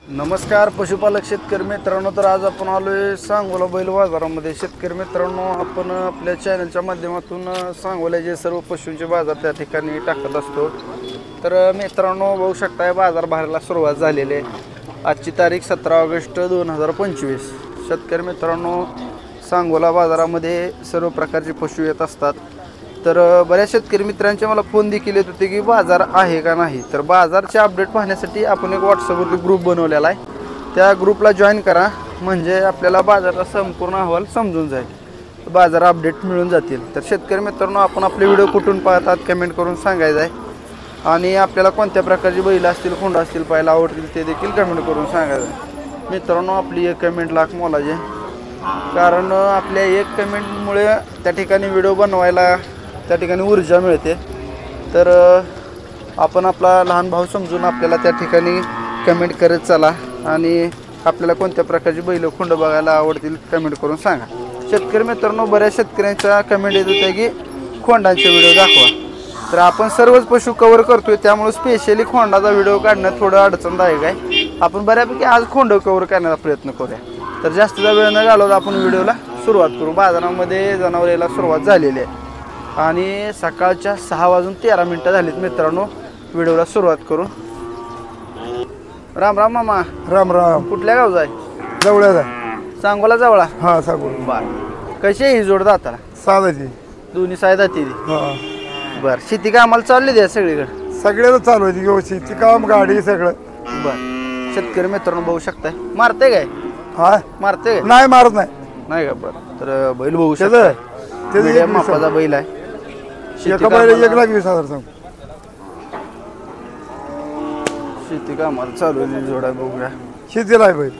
नमस्कार पशुपालक शेतकरी मित्रांनो, तर आज आपण आलोय सांगोला बैल बाजारामध्ये। शेतकरी मित्रांनो, आपण आपल्या चॅनलच्या माध्यमातून सांगोल्याचे सर्व पशूंचे बाजार त्या ठिकाणी टाकत असतो। तर मित्रांनो, बघू शकताय बाजार भरायला सुरुवात झालेली आहे। आजची तारीख 17 ऑगस्ट 2025। शेतकरी मित्रांनो, सांगोला बाजारामध्ये सर्व प्रकारचे पशु येत असतात। तर बऱ्याच शेतकरी मित्रांचे मला फोन देखील येत होते की बाजार आहे का नाही। तर बाजारचे अपडेट पाहण्यासाठी आपण एक व्हॉट्सअपवरती ग्रुप बनवलेला आहे, त्या ग्रुपला जॉईन करा, म्हणजे आपल्याला बाजाराचा संपूर्ण अहवाल समजून जाईल, बाजार अपडेट मिळून जातील। तर शेतकरी मित्रांनो, आपण आपले व्हिडिओ कुठून पाहतात कमेंट करून सांगायचं आहे, आणि आपल्याला कोणत्या प्रकारची बैल असतील खोंड असतील पाहायला आवडतील ते देखील कमेंट करून सांगायचं आहे। मित्रांनो, आपली एक कमेंट लाख मोलाची, कारण आपल्या एक कमेंटमुळे त्या ठिकाणी व्हिडिओ बनवायला त्या ठिकाणी ऊर्जा मिळते। तर आपण आपला लहान भाऊ समजून आपल्याला त्या ठिकाणी कमेंट करत चला, आणि आपल्याला कोणत्या प्रकारची बैल खोंड बघायला आवडतील कमेंट करून सांगा। शेतकरी मित्रांनो, बऱ्याच शेतकऱ्यांचा कमेंट येत होत्या की खोंडांचे व्हिडिओ दाखवा। तर आपण सर्वच पशु कव्हर करतोय, त्यामुळे स्पेशली खोंडाचा व्हिडिओ काढणं थोडं अडचणदायक आहे। आपण बऱ्यापैकी आज खोंड कव्हर करण्याचा प्रयत्न करूया। तर जास्तीचा वेळ न घालवता आपण व्हिडिओला सुरुवात करू। बाजारामध्ये जनावर यायला सुरुवात झालेली आहे आणि सकाळच्या 6:13 झालीत। मित्रांनो, व्हिडिओला सुरुवात करू। राम राम मामा। राम राम। कुठल्या गावचा आहे? जवळ्याचा। सांगोला जवळा? हा सांगोला। बर, कशी आहे ही जोड दाताला? साधाची दोन्ही साय दाती? हा। बर, शेती कामाला चालली द्या सगळीकडे? सगळ्याला चालू आहे व्यवस्थित, काम गाडी सगळं। बर, शेतकरी मित्रांनो बघू शकताय, मारते काय? हा, मारते नाही मारत नाही। नाही का? बरं, तर बैल बघू शकता, त्याचा मापाचा बैल आहे। एका बैलाला 1,20,000 सांग। शेती कामाला चालू आहे जोडा, बघूया। शेतीला आहे बैल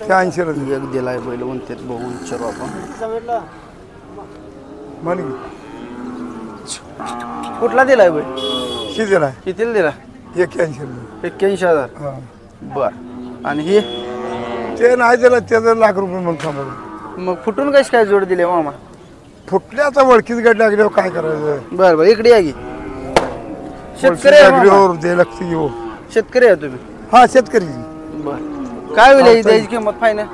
80 एक दिलाय बैल म्हणते, बघू विचारू आपण। म्हण की कुठला दिलाय बैल? शेतीला आहे। कितीला दिला? 81,000। 81,000। हा। बर, आणि हे ते नाही दिलं, त्याचं ₹1,00,000 मग थांबवलं। मग फुटून कशी काय जोड दिले मामा? फुटले आता, वळखीच गाडी लागल्यावर काय करायचं? बर बर, इकडे या की। शेतकरी आहे मामा? दे लागते येऊ। शेतकरी आहे तुम्ही? हा, शेतकरी। बर, काय होईल त्याची किंमत फायनल?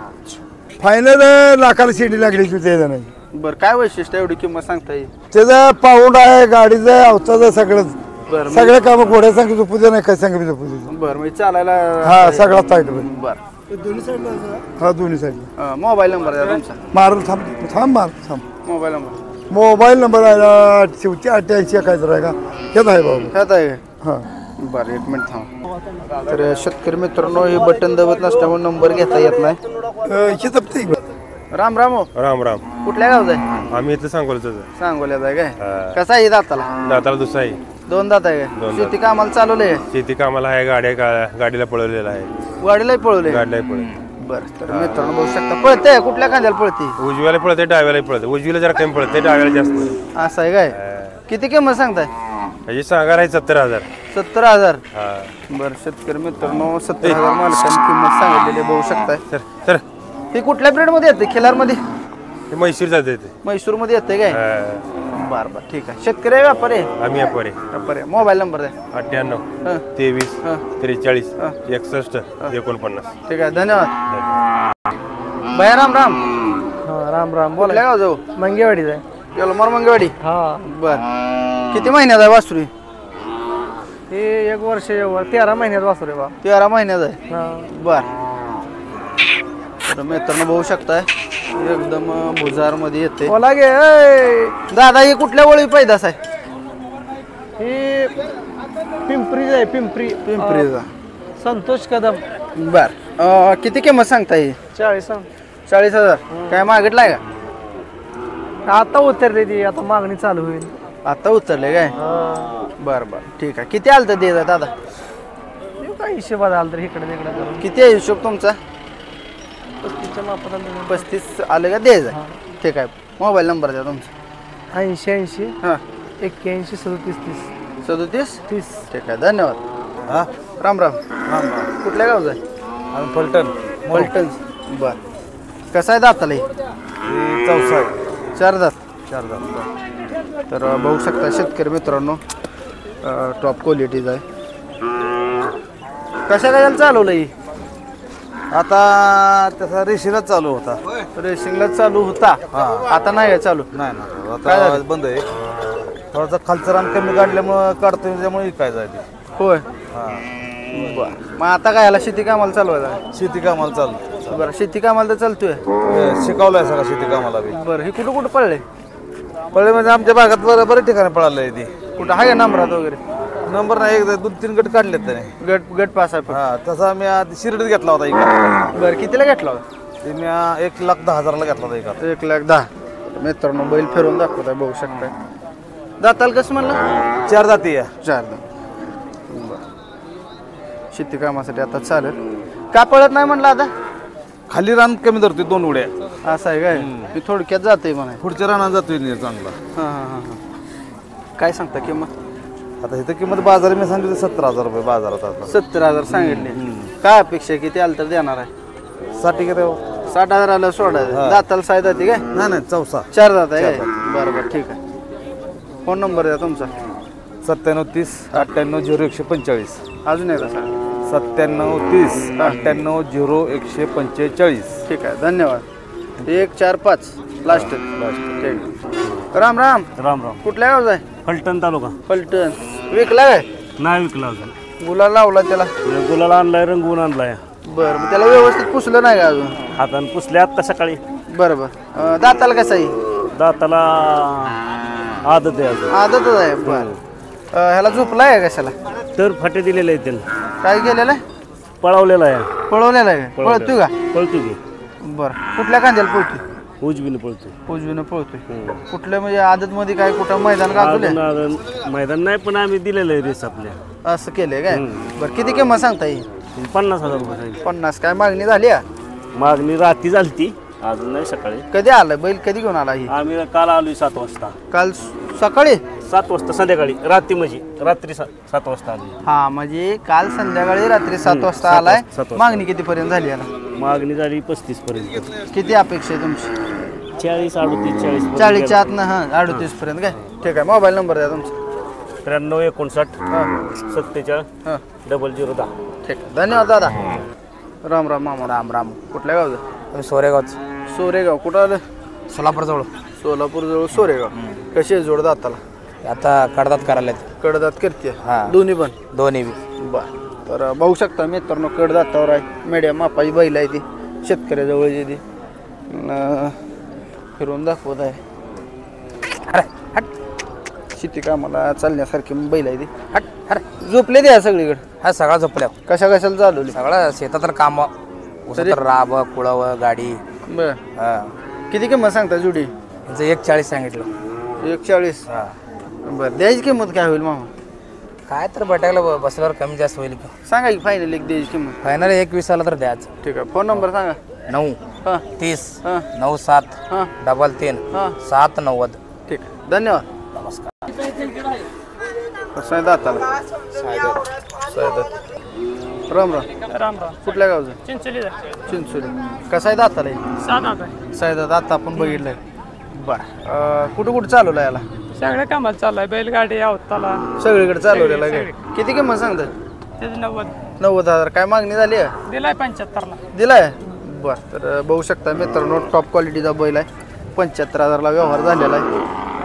फायनल लाखाला शेडी लागली की त्याचं नाही। बर, काय वैशिष्ट्य एवढी किंमत सांगता येईल? त्याचा पाऊंड आहे, गाडीचं अवताचं सगळंच। बर, सगळे काम घोड्या सांग झोपू दे, नाही काय सांग झोपू दे। बर, मी चालायला? हा, सगळा टाईट। बर, हा, दोन्ही साईडला। मोबाईल नंबर द्या तुमचा। मारल थांब थांब, मार थांब। Mobile number? मोबाईल नंबर आहे शेवटी 88 काय तर आहे का? हेच आहे बाबा। ह्यात आहे का? हा। बरं, एक मिनिट थांब। तर शेतकरी मित्रांनो, हे बटन दबत नसल्यामुळे नंबर घेता येत नाही। शेतपती। राम राम हो। राम राम। कुठल्या गावचा आहे? आम्ही इथलं सांगोलच सांगोल्याचा आहे काय? कसा आहे दाताला? दाताला दुसरा आहे। दोन दात आहे काय? शेती कामाला चालवलंय? शेती कामाला आहे, गाडीला पळवलेला आहे। गाडीलाही पळवले? गाडीला पळवले। बरं, तर मित्रांनो बघू शकता, पळते कुठल्या खांद्याला पळते? उजव्याला पळते, डाव्याला पळते। उजवीला जरा कमी पळते, डाव्याला जास्त। असं आहे काय? किती किंमत सांगताय? ह्याची सांगार आहे 70,000। 70,000? हा। बरं, शेतकरी मित्रांनो 70,000 मालकांनी किंमत सांगितलेली बघू शकताय। सर सर, हे कुठल्या ब्रीड मध्ये येते? खिलार मध्ये? हे म्हैसूर जाते ते। म्हैसूर मध्ये येते काय? बरं बरं, ठीक आहे। शेतकरी आहे व्यापारी आहे? आम्ही व्यापारी। व्यापारी आहे। मोबाईल नंबर द्या। 98 हं. 23 हं. 43 61 49। ठीक आहे, धन्यवाद। भैया राम राम। राम राम। बोला गाव जाऊ? मंगेवाडीच आहे। यलमार मंगेवाडी? हा। बर, किती महिन्यात आहे वासरू? हे 1 वर्ष 13 महिन्यात वासरू आहे बा। 13 महिन्यात आहे? बर, तर मित्रांनो बघू शकताय, एकदम भुजार मध्ये येते। बोला गे दादा, हे कुठल्या वळी पैदास आहे? हे पिंपरीच आहे। पिंपरीचा? संतोष कदम। बर, किती किंमत सांगताय? 40। 40,000? काय मागितलाय का? आता उतरले ती, आता मागणी चालू होईल। आता उतरले काय? बर बर, ठीक आहे। किती आलं तर दे दादा? काय हिशोबात आलं तर इकडे तिकडे करून। किती आहे हिशोब तुमचा? 35च्या मापात आलं। 35 आलं का? द्यायचं? ठीक आहे। मोबाईल नंबर द्या तुमचा। 80 हां 81 37 37 30। ठीक आहे, धन्यवाद। हा, राम राम। राम राम। कुठल्या गावचा आहे? पलटण। पलटण? बर, कसा आहे दाताला? चौसा 4 दात? 4 दात। तर बघू शकता शेतकरी मित्रांनो, टॉप क्वालिटीचा आहे। कशा कशाला चालवलं ही आता त्याचा रेशीला चालू होता. रेसिंगला चालू होता आता नाही आहे चालू. नाही ना काय आता झालं? बंद आहे. थोडासा खालचं रान कमी काढल्यामुळं काढतोय त्यामुळे काय जायचे. होय बरं. मग आता काय ह्याला शेती कामाला चालवायचा शेती कामाला चालू बरं. शेती कामाला तर चालतोय शिकवलंय सगळं शेती कामाला बी. बरं. हे कुठं कुठं पडले पळले म्हणजे आमच्या भागात बऱ्याच ठिकाणी पळालंय ते. कुठं आहे का नंबरात वगैरे नंबर नाही, एकदा 2-3 गट काढलेत त्याने. गट पास आहे हा तसा मी आधी शिर्डीत घेतला होता एका. बरं. कितीला घेतला होता ते मी 1,10,000 घेतला होता एका. 1,10,000. मित्रांनो बैल फिरवून दाखवताय बघू शकताय. दाताल कसं म्हणलं 4 जाती आहे. 4 बरं. शेती कामासाठी आता चालेल का पळत नाही म्हणलं आता खाली रान कमी धरतोय 2 उड्या. असं आहे काय मी थोडक्यात जाते म्हणा. पुढच्या रानात जातोय नीर चांगला. हां हां हां. काय सांगता किंमत आता इथं किंमत बाजार मी सांगितलं 17,000 रुपये बाजारात आता. 70,000 सांगितले. काय अपेक्षा आहे? किती आलं तर देणार आहे 60 का 60,000 आलं सोडायचं. दाताला साय जाते काय नाही नाही 4 4 दात आहे काय? बरं बरं ठीक आहे. फोन नंबर द्या तुमचा 9730 980145. अजून एकदा सांग. 9730 980145. ठीक आहे धन्यवाद. 1 4 5 लास्ट ठीक. राम राम. राम राम. कुठल्या गावचा आहे फलटण तालुका. पलटण. विकला काय नाही विकला अजून. गुलाल लावला त्याला गुलाला आणलाय रंगवून आणलाय. बरं. मग त्याला व्यवस्थित पुसलं नाही का अजून हातानं पुसले आत्ता सकाळी. बरं बरं. दाताला कसं आहे दाताला आदत आहे अजून. आदतच आहे बरं. ह्याला झोपलाय का कशाला तर फाटे दिलेले आहेत त्याला. काय केलेलं आहे पळवलेला आहे. पळवलेलं आहे का? पळतोय का पळतो की बरं. कुठल्या कांद्याला पळतोय उजवीने पळतो. उजवीनं पळतोय. कुठल्या म्हणजे आदत मध्ये काय कुठं मैदान गाजवले अजून मैदान नाही पण आम्ही दिलेलं आहे रेस आपल्या. असं केलंय काय बरं. किती किंमत सांगता येईल 50,000 रुपये सांगितले. 50. काय मागणी झाली आहे? मागणी रात्री झालती अजून नाही सकाळी. कधी आलं बैल कधी घेऊन आला ही आम्ही काल आलोय 7 वाजता. काल सकाळी 7 वाजता संध्याकाळी रात्री म्हणजे रात्री 7 वाजता आली. हा म्हणजे काल संध्याकाळी रात्री 7 वाजता आलाय. 7 वाजता. मागणी किती पर्यंत झाली याला? मागणी झाली 35 पर्यंत. किती अपेक्षा आहे तुमची? 40 38 40 40च्या आतनं हां 38 पर्यंत काय ठीक आहे. मोबाईल नंबर द्या तुमचा. 93 59 हां 47 हां 0010. ठीक आहे. धन्यवाद दादा. राम राम मामा. राम राम. कुठल्या गावचं? सोरेगावचं. सोरेगाव. कुठं आलं? सोलापूर जवळ. सोलापूर जवळ सोरेगाव. कशी आहे जोड दाताला? आता कडदात करायला कडदात करते हां. दोन्ही पण दोन्ही बी. बर. तर बघू शकता मित्रांनो कडदातावर आहे. मीडियम मापाची बैल आहे ती शेतकऱ्याजवळ जी ती फिरून दाखवत आहे. अरे हट. शेती कामाला चालण्यासारखी बैल आहे ती. हट अरे झोपले द्या सगळीकडे. हा सगळा झोपल्या. कशा कशाला चालवली सगळं शेतात काम उसात राब कुळव गाडी. बर. हा किती किंमत सांगता जुडी? त्यांचं 140 सांगितलं. 140. हा बरं. द्यायची किंमत काय होईल मामा? काय तर भेटायला बसल्यावर कमी जास्त होईल की. सांगा की फायनल एक द्यायची किंमत. फायनल 21 आला तर द्यायचं. ठीक आहे. फोन नंबर सांगा. 9 हां 30 हां 97 हां 33 हां 790. ठीक आहे. धन्यवाद. नमस्कार. कसं आहे दाताला? सायदात. राम राम. राम राम. कुठल्या गावचं? चिंचोली चिंचोली. कसं आहे दाताला? सात आहे. सायदात आता आपण बघितलंय. बरं. कुठं कुठं चालवलं याला? सगळ्या कामाला चाललाय बैलगाडी अवताला सगळीकडे चालवलेला काय? किती किंमत सांगता? त्याचे 90 90,000. काय मागणी झाली आहे? दिलाय 75ला. दिलाय. बरं. तर बघू शकता मित्रांनो टॉप क्वालिटीचा बैल आहे. 75,000ला व्यवहार झालेला आहे.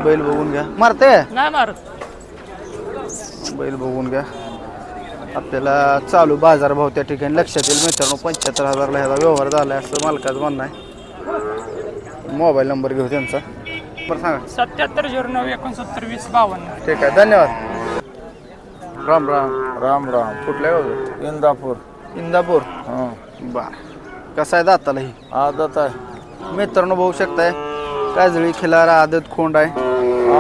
बैल बघून घ्या. मारते नाही मारत. बैल बघून घ्या. आपल्याला चालू बाजारभाव त्या ठिकाणी लक्षात येईल मित्रांनो. 75,000ला ह्याचा व्यवहार झाला आहे असं मालकाचं म्हणणं आहे. मोबाईल नंबर घेऊ त्यांचा. बरं सांगा. 77 09 69 20 52. ठीक आहे. धन्यवाद. राम राम. राम राम. कुठल्या गावचं? इंदापूर. इंदापूर. बर. कसं आहे दाताला ही? आदत आहे. मित्रांनो बघू शकताय काजळी खिलारा आदत खोंड आहे.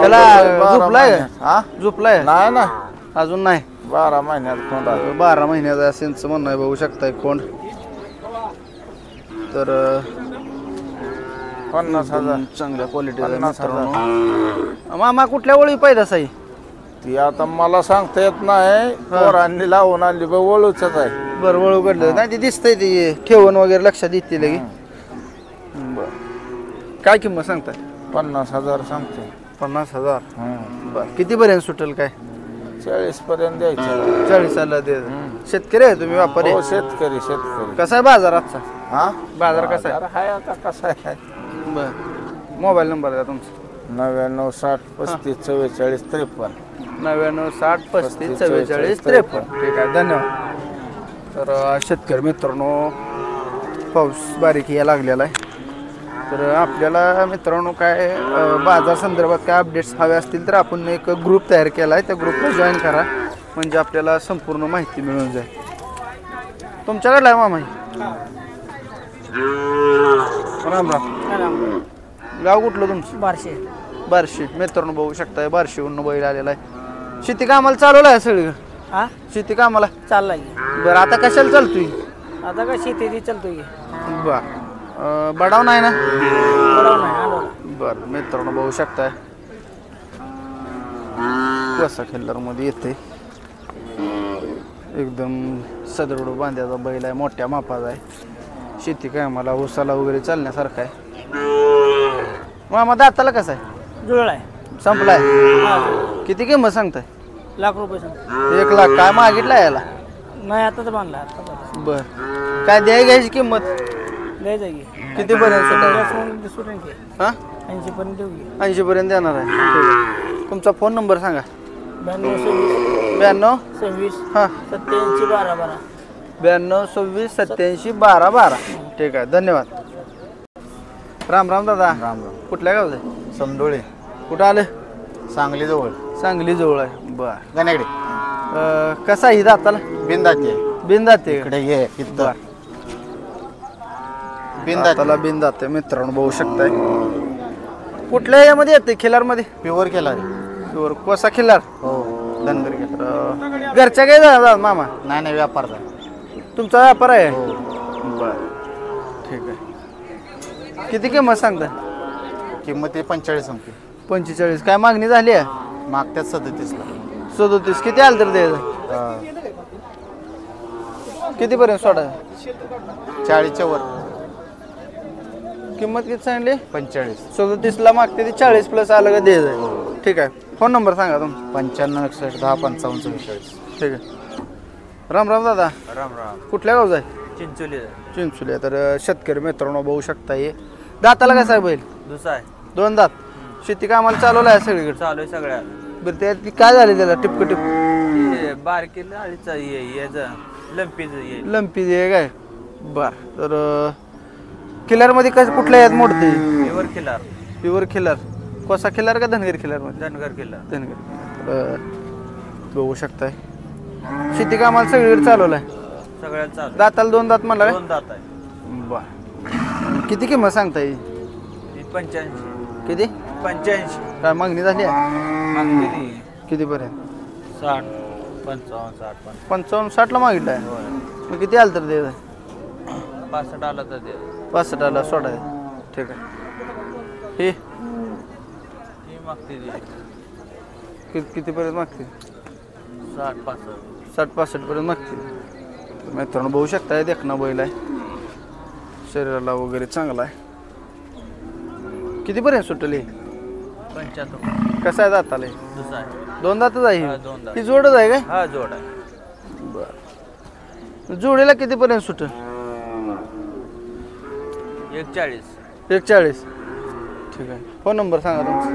त्याला झोपलाय हा झोपलाय नाही ना अजून नाही. 12 महिन्यात कोणता 12 महिन्याचा असेल म्हणणं आहे. बघू शकताय खोंड. तर 50,000. चांगल्या क्वालिटीचा 50,000. मित्रांनो. मामा कुठल्या ओळी पाहिजे साई? ती आता मला सांगता येत नाही. पोरांनी लावून आणली बा वळूच आहे. बरं वळू कडलं नाही ते दिसतंय ते ठेवून वगैरे लक्षात येते लगे. बरं. काय किंमत सांगताय? 50,000 सांगते. 50,000. बरं. कितीपर्यंत सुटेल काय? 40 पर्यंत द्यायचं. 40ला दे. शेतकरी आहे तुम्ही, व्यापारी? हो, शेतकरी शेतकरी. कसा आहे बाजार आजचा? हा, बाजार कसा आहे? हाय आता कसा आहे. बर, मोबाईल नंबर द्या तुमचा. 99 60 35 44 53. 99 60 35 44 53. ठीक आहे, धन्यवाद. तर शेतकरी मित्रांनो, पाऊस बारीक यायला लागलेला आहे. तर आपल्याला मित्रांनो काय बाजार संदर्भात काय अपडेट्स हवे असतील तर आपण एक ग्रुप तयार केला आहे. त्या ग्रुपला जॉईन करा, म्हणजे आपल्याला संपूर्ण माहिती मिळून जाईल. तुमच्याकडला आहे मामा? राम राम. गाव कुठलं तुमचं? बारशे. बार्शी. मित्रांनो बघू शकताय, बार्शीहून बैल आलेला आहे. शेती कामाला चालवलं आहे सगळी? हा, शेती कामाला चाललाय. बरं, आता कशाला चालतोय? आता काय शेती चालतोय की? बर, बडाव नाही ना? बरोबर नाही आलो. बरं, मित्रांनो बघू शकताय कसा खिल्लर मध्ये येते. एकदम सदृढ बांध्याचा बैल आहे, मोठ्या मापाचा आहे. शेती काय मला उसाला वगैरे चालण्यासारखा आहे. मामा दाताला कसा आहे? जुळलाय. संपलाय? हा, किती किंमत सांगताय? ₹1,00,000 सांग. 1 लाख. काय मागितला याला? नाही, आता तर बांधला. आता बर, काय द्याय घ्यायची किंमत? द्यायचं की? किती पर्यंत? सुटून की हा, 80 पर्यंत देऊ की? 80 पर्यंत देणार आहे. ठीक आहे. तुमचा फोन नंबर सांगा. 92 92 26 हां 87 12 12. 92 26 87 12 12. ठीक आहे, धन्यवाद. राम राम दादा. राम राम. कुठल्या गावचं आहे? समडोळे, कुठं आलं? सांगली जवळ, सांगली जवळ आहे. बर, गणेकडे. कसा आहे दाताला? बिंदाते बिनदाते? इकडे ये बर, दाताला बिनदाते. मित्रांनो बघू शकताय. कुठल्या यामध्ये येते? खिलारमध्ये? प्युअर केला रे. प्युअर. कोसा खिल्लार? हो, धनगर केला. घरच्या काय दादा मामा? नाही नाही, व्यापारचा. तुमचा व्यापार आहे? हो. बर, ठीक आहे. किती किंमत सांगता? किंमत 45 संपली. 45. काय मागणी झाली आहे? मागत्यात 37ला. 37. किती आलं तर द्यायचं? किती पर्यंत सोडा? 40च्या वर. किंमत किती सांगली? 45. 37ला मागते ती. 40 प्लस आलं का द्यायचं? ठीक आहे. फोन नंबर सांगा तुमचा. 95 61 10 55 44. ठीक आहे. राम राम दादा. राम राम. कुठल्या गावचा आहे? चिंचोली. चिंचोली. तर शेतकरी मित्रांनो बघू शकता. हे दाताला कसा आहे बैल? दुसरा आहे. 2 दात. शेती कामाला चालवलं आहे सगळीकडे? चालू आहे सगळ्या. बरं, ते काय झाले त्याला? टिपक टिप बारकी लाळीचा लंपीच लंपी आहे काय? बर, तर किल्लारमध्ये कसं कुठल्या यात मोडते? प्युअर किल्ला. प्युअर खिल्लार. कोसा खिल्लार का धनगर खिल्लारमध्ये? धनगर किल्ला. धनगर. बघू शकताय. शेती कामाला सगळीकडे चालवलं आहे. सगळ्यात चालू. दाताला 2 दात म्हणला काय? 2 दात आहे. बर, किती किंमत सांगता येईल? 85. किती? 85 काय मागणी झाली आहे? मागणी. कितीपर्यंत? 60 55 60 55 60ला मागितलं आहे. मग किती आलं तर द्यायचं? 65 आला तर दे. 65ला सोडायचं. ठीक आहे. हे ती मागते कितीपर्यंत मागते? 60 65. 60-65 पर्यंत मागते. मित्रांनो बघू शकताय, देखणं बैल आहे. शरीराला वगैरे चांगला आहे. कितीपर्यंत सुटले? 75. कसं आहे दाताला? दुसरा आहे. 2 दातच हा, आहे? 2 दात. ती जोडच आहे काय? हा, जोड आहे. बरं, जोडीला कितीपर्यंत सुट? 140. 140. ठीक आहे. फोन नंबर सांगा तुमचा.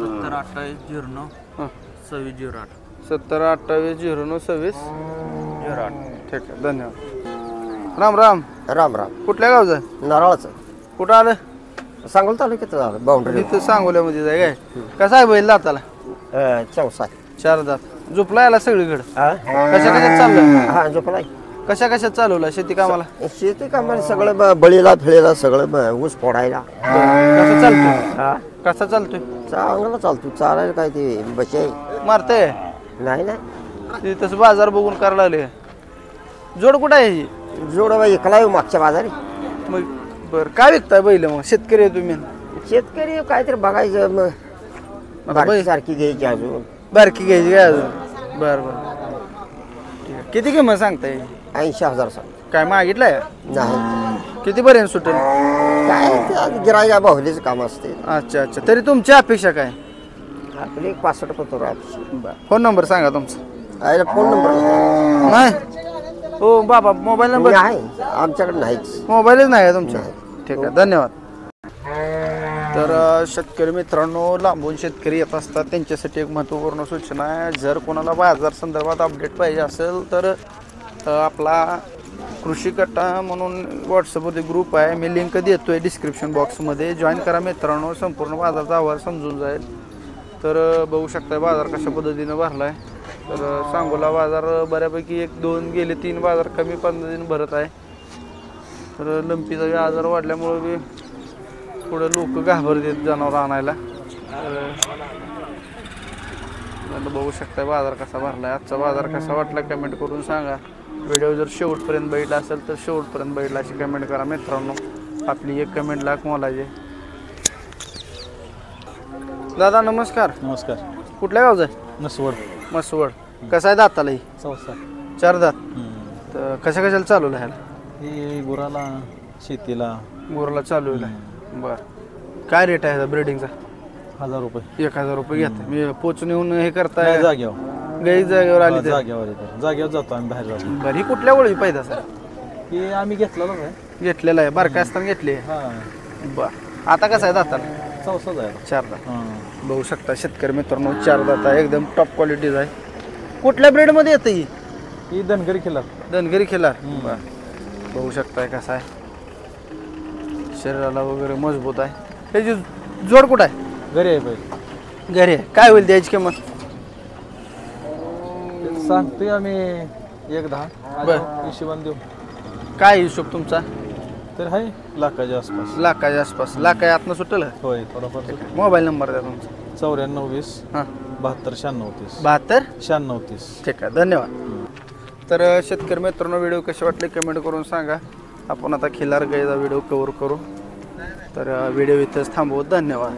70 28 09 हां 26 08. 70 28 09 26 08. ठीक आहे, धन्यवाद. राम राम. राम राम. कुठल्या गावचं? नारळाचं. कुठं आलं? सांगोल तालुक्यात झालं बाउंड्री. इथं सांगोल्यामध्ये जाय काय? कसा आहे बैल दाताला? चौसा. 4 दात. झोपला याला सगळीकडे? कशा कशात चाललं? हा झोपलाय. कशा कशात चालवला शेती कामाला? शेती कामाला सगळं बळीला फिळेला सगळं ऊस फोडायला. कसं चालतोय? हा कसा चालतोय? चांगला चालतो. चालायला काय ते बचे मारते? नाही नाही. ते तसं बाजार बघून करायला लागले. जोड कुठं आहे ही? जोड ऐकला मागच्या बाजारी. मग बरं, काय विकताय बैल मग? शेतकरी आहे तुम्ही? शेतकरी काहीतरी बघायचं मग. बारकी सारखी घ्यायची अजून. बारकी घ्यायची काय अजून? बरं बरं, ठीक आहे. किती किंमत सांगताय? 80,000 सांग. काय मागितलंय? नाही कितीपर्यंत सुटेल? काय गिरायका बाहुलीचं काम असते. अच्छा अच्छा. तरी तुमची अपेक्षा काय? आपली 65 पत्र आहे. फोन नंबर सांगा तुमचा. आहे फोन नंबर नाही हो बाबा मोबाईल नंबर आहे आमच्याकडे नाहीच. मोबाईलच नाही आहे तुमच्या. ठीक आहे धन्यवाद. तर शेतकरी मित्रांनो लांबून शेतकरी येत असतात त्यांच्यासाठी एक महत्त्वपूर्ण सूचना आहे. जर कोणाला बाजार संदर्भात अपडेट पाहिजे असेल तर आपला कृषी कट्टा म्हणून व्हॉट्सअपवरती ग्रुप आहे. मी लिंक देतो आहे डिस्क्रिप्शन बॉक्समध्ये. जॉईन करा मित्रांनो. संपूर्ण बाजाराचा अहवाल समजून जाईल. तर बघू शकता बाजार कशा पद्धतीनं भरला आहे. तर सांगोला बाजार बऱ्यापैकी 1-2 गेले 3 बाजार कमी पद्धतीनं भरत आहे. तर लंपीचा आजार वाढल्यामुळे बी थोडं लोक घाबरतात जनावर आणायला. तर बघू शकता बाजार कसा भरला आहे. आजचा बाजार कसा वाटला कमेंट करून सांगा. व्हिडिओ जर शेवटपर्यंत बघितला असेल तर शेवटपर्यंत बघितला अशी कमेंट करा मित्रांनो. आपली एक कमेंट लाख मोलाचे. दादा नमस्कार. नमस्कार. कुठल्या गावचं आहे? मसवड. कसं आहे दाताला ही? 4 दात. तर कशाला चालवलं ह्याला? ही गुराला शेतीला गुराला चालवलं आहे. बरं काय रेट आहे ब्रिडिंगचा? 1000 रुपये. 1000 रुपये घेते. मी पोचून येऊन हे करताय जाग्यावर गाई जागेवर आली तर जाग्यावर जातो आम्ही बाहेर जातो. बरं ही कुठल्या ओळी पाहिजे सर? ही आम्ही घेतलेलं आहे. घेतलेला आहे बारका असताना घेतली. बरं आता कसं आहे दाताला? 4 दात. बघू शकता शेतकरी मित्रांनो 4 दात आहे. एकदम टॉप क्वालिटीचा आहे. कुठल्या ब्रीडमध्ये येतं ही धनगरी खिलार. धनगरी खिलार. बरं बघू शकताय कसा आहे. शरीराला वगैरे मजबूत आहे. त्याची जोड कुठं आहे? घरी आहे पहिले. घरी आहे. काय होईल त्याची किंमत? सांगतोय आम्ही 1.10. बरं हिशोबान देऊ. काय हिशोब तुमचा? तर आहे लाखाच्या आसपास. लाखाच्या आसपास. लाखा आतनं सुटेल. होय थोडाफार. मोबाईल नंबर द्या तुमचा. 94 20 हां 72 96 30. 72 96 30. ठीक आहे धन्यवाद. तर शेतकरी मित्रांनो व्हिडिओ कसे वाटले कमेंट करून सांगा. आपण आता खिलार गाईचा व्हिडिओ कव्हर करू. तर व्हिडिओ इथंच थांबवू. धन्यवाद.